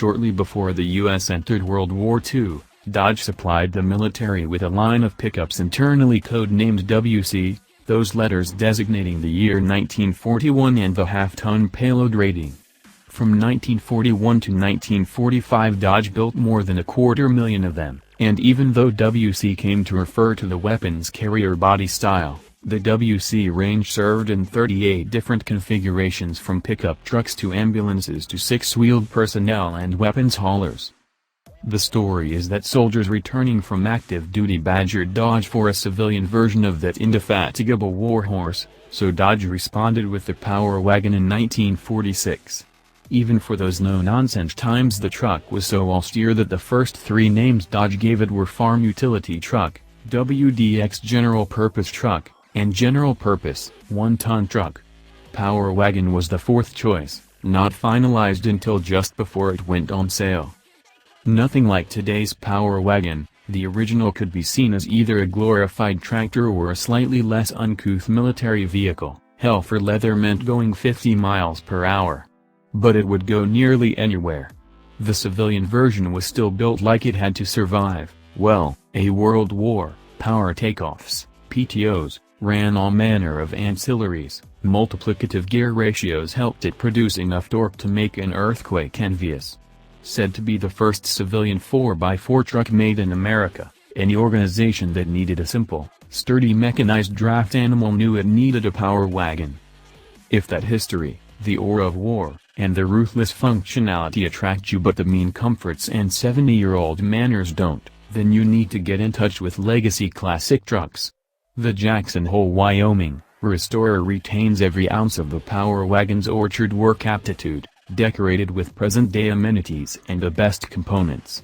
Shortly before the U.S. entered World War II, Dodge supplied the military with a line of pickups internally codenamed WC, those letters designating the year 1941 and the half-ton payload rating. From 1941 to 1945 Dodge built more than 250,000 of them, and even though WC came to refer to the weapons carrier body style, the WC range served in 38 different configurations from pickup trucks to ambulances to six-wheeled personnel and weapons haulers. The story is that soldiers returning from active duty badgered Dodge for a civilian version of that indefatigable warhorse, so Dodge responded with the Power Wagon in 1946. Even for those no-nonsense times the truck was so austere that the first three names Dodge gave it were Farm Utility Truck, WDX General Purpose Truck, and General Purpose, 1-ton truck. Power Wagon was the fourth choice, not finalized until just before it went on sale. Nothing like today's Power Wagon, the original could be seen as either a glorified tractor or a slightly less uncouth military vehicle. Hell, for leather meant going 50 miles per hour. But it would go nearly anywhere. The civilian version was still built like it had to survive, well, a world war, power takeoffs, PTOs, ran all manner of ancillaries, multiplicative gear ratios helped it produce enough torque to make an earthquake envious. Said to be the first civilian 4x4 truck made in America, any organization that needed a simple, sturdy mechanized draft animal knew it needed a Power Wagon. If that history, the aura of war, and the ruthless functionality attract you but the mean comforts and 70-year-old manners don't, then you need to get in touch with Legacy Classic Trucks. The Jackson Hole, Wyoming, restorer retains every ounce of the Power Wagon's orchard work aptitude, decorated with present-day amenities and the best components.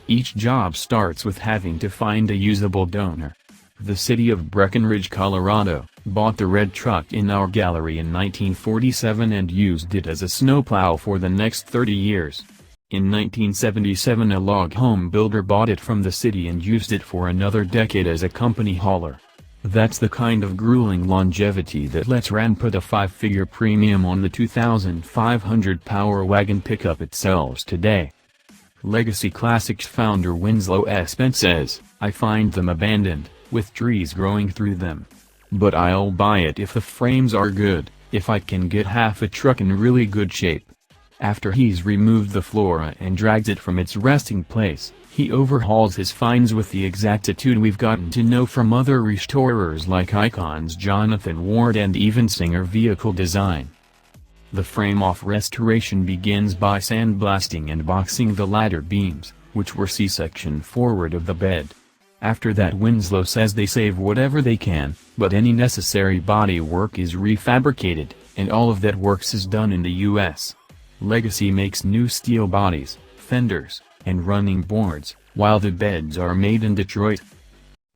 Each job starts with having to find a usable donor. The city of Breckenridge, Colorado, bought the red truck in our gallery in 1947 and used it as a snowplow for the next 30 years. In 1977 a log home builder bought it from the city and used it for another decade as a company hauler. That's the kind of grueling longevity that lets Ram put a 5-figure premium on the 2,500 Power Wagon pickup it sells today. Legacy Classics founder Winslow Spence says, "I find them abandoned, with trees growing through them. But I'll buy it if the frames are good, if I can get half a truck in really good shape." After he's removed the flora and dragged it from its resting place, he overhauls his finds with the exactitude we've gotten to know from other restorers like Icon's Jonathan Ward and even Singer Vehicle Design. The frame-off restoration begins by sandblasting and boxing the ladder beams, which were C-section forward of the bed. After that, Winslow says they save whatever they can, but any necessary body work is refabricated, and all of that works is done in the U.S. Legacy makes new steel bodies, fenders, and running boards, while the beds are made in Detroit.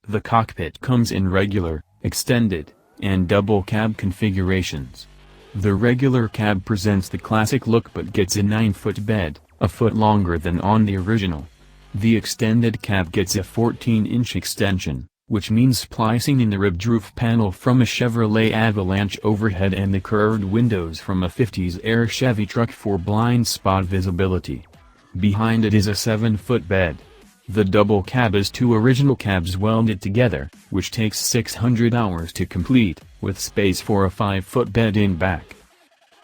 The cockpit comes in regular, extended, and double cab configurations. The regular cab presents the classic look but gets a 9-foot bed, a foot longer than on the original. The extended cab gets a 14-inch extension, which means splicing in the ribbed roof panel from a Chevrolet Avalanche overhead and the curved windows from a 50s-era Chevy truck for blind spot visibility. Behind it is a 7-foot bed. The double cab is 2 original cabs welded together, which takes 600 hours to complete, with space for a 5-foot bed in back.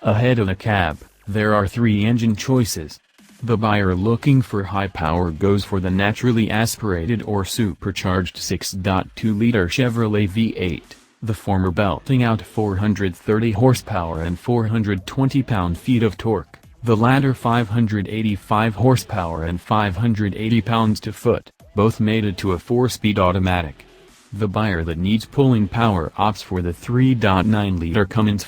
Ahead of the cab, there are 3 engine choices. The buyer looking for high power goes for the naturally aspirated or supercharged 6.2-liter Chevrolet V8, the former belting out 430 horsepower and 420 pound-feet of torque, the latter 585 horsepower and 580 pounds-to-foot, both mated to a 4-speed automatic. The buyer that needs pulling power opts for the 3.9-liter Cummins